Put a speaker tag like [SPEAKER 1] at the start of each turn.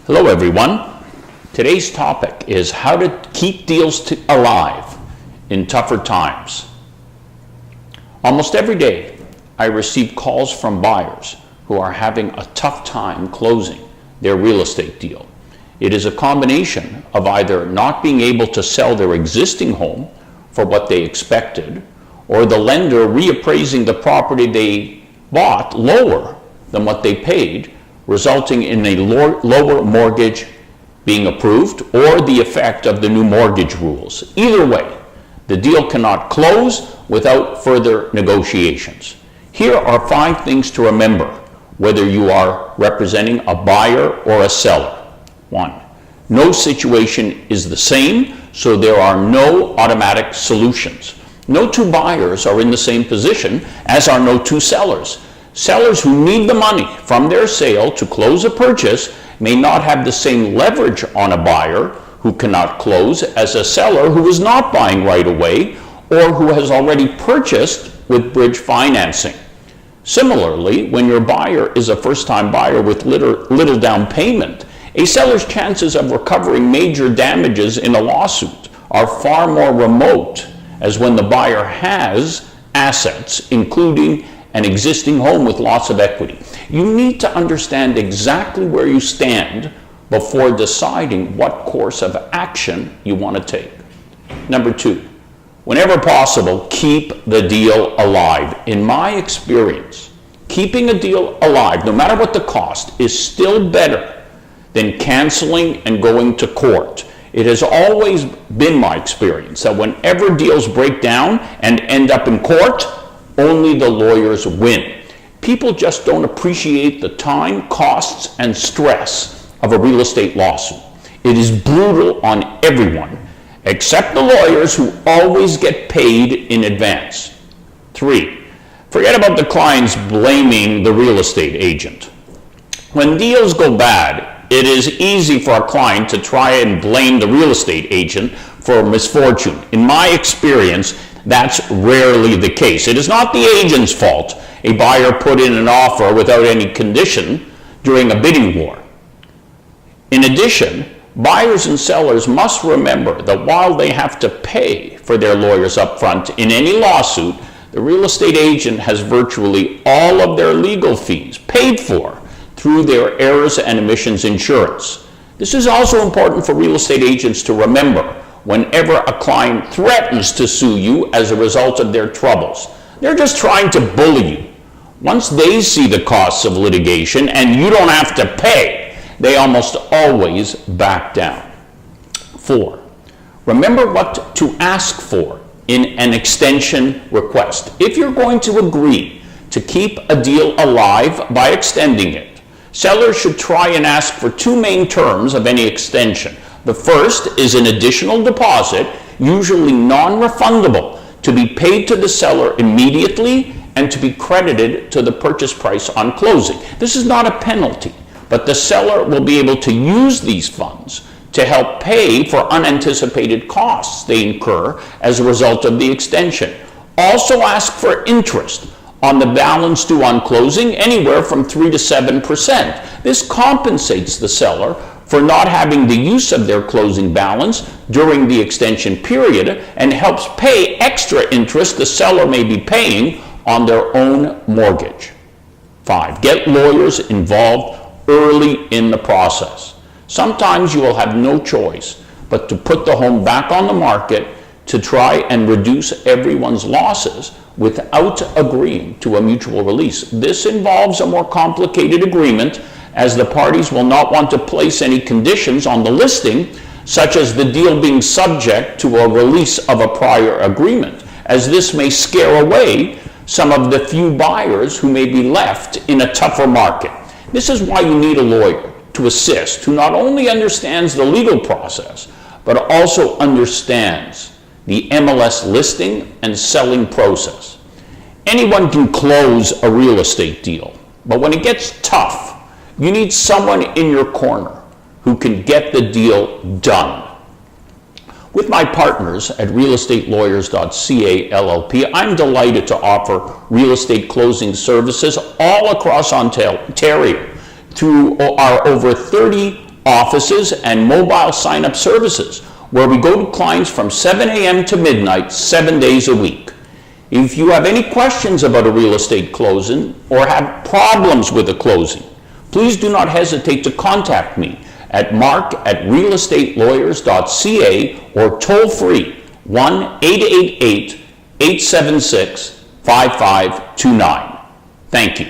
[SPEAKER 1] Hello everyone. Today's topic is how to keep deals alive in tougher times. Almost every day I receive calls from buyers who are having a tough time closing their real estate deal. It is a combination of either not being able to sell their existing home for what they expected, or the lender reappraising the property they bought lower than what they paid, resulting in a lower mortgage being approved, or the effect of the new mortgage rules. Either way, the deal cannot close without further negotiations. Here are 5 things to remember whether you are representing a buyer or a seller. 1. No situation is the same, so there are no automatic solutions. No two buyers are in the same position, as are no two sellers. Sellers who need the money from their sale to close a purchase may not have the same leverage on a buyer who cannot close as a seller who is not buying right away or who has already purchased with bridge financing. Similarly, when your buyer is a first-time buyer with little down payment, a seller's chances of recovering major damages in a lawsuit are far more remote, as when the buyer has assets, including an existing home with lots of equity. You need to understand exactly where you stand before deciding what course of action you want to take. Number 2, whenever possible, keep the deal alive. In my experience, keeping a deal alive, no matter what the cost, is still better than canceling and going to court. It has always been my experience that whenever deals break down and end up in court, only the lawyers win. People just don't appreciate the time, costs, and stress of a real estate lawsuit. It is brutal on everyone, except the lawyers who always get paid in advance. 3, forget about the clients blaming the real estate agent. When deals go bad, it is easy for a client to try and blame the real estate agent for misfortune. In my experience, that's rarely the case. It is not the agent's fault a buyer put in an offer without any condition during a bidding war. In addition, buyers and sellers must remember that while they have to pay for their lawyers up front in any lawsuit, the real estate agent has virtually all of their legal fees paid for through their errors and omissions insurance. This is also important for real estate agents to remember whenever a client threatens to sue you as a result of their troubles. They're just trying to bully you. Once they see the costs of litigation and you don't have to pay, they almost always back down. 4, remember what to ask for in an extension request. If you're going to agree to keep a deal alive by extending it, sellers should try and ask for 2 main terms of any extension. The first is an additional deposit, usually non-refundable, to be paid to the seller immediately and to be credited to the purchase price on closing. This is not a penalty, but the seller will be able to use these funds to help pay for unanticipated costs they incur as a result of the extension. Also ask for interest on the balance due on closing, anywhere from 3 to 7%. This compensates the seller for not having the use of their closing balance during the extension period and helps pay extra interest the seller may be paying on their own mortgage. 5, get lawyers involved early in the process. Sometimes you will have no choice but to put the home back on the market to try and reduce everyone's losses without agreeing to a mutual release. This involves a more complicated agreement, as the parties will not want to place any conditions on the listing, such as the deal being subject to a release of a prior agreement, as this may scare away some of the few buyers who may be left in a tougher market. This is why you need a lawyer to assist who not only understands the legal process, but also understands the MLS listing and selling process. Anyone can close a real estate deal, but when it gets tough, you need someone in your corner who can get the deal done. With my partners at realestatelawyers.ca LLP, I'm delighted to offer real estate closing services all across Ontario through our over 30 offices, and mobile sign-up services, where we go to clients from 7 a.m. to midnight, 7 days a week. If you have any questions about a real estate closing or have problems with a closing, please do not hesitate to contact me at mark@realestatelawyers.ca or toll free 1-888-876-5529. Thank you.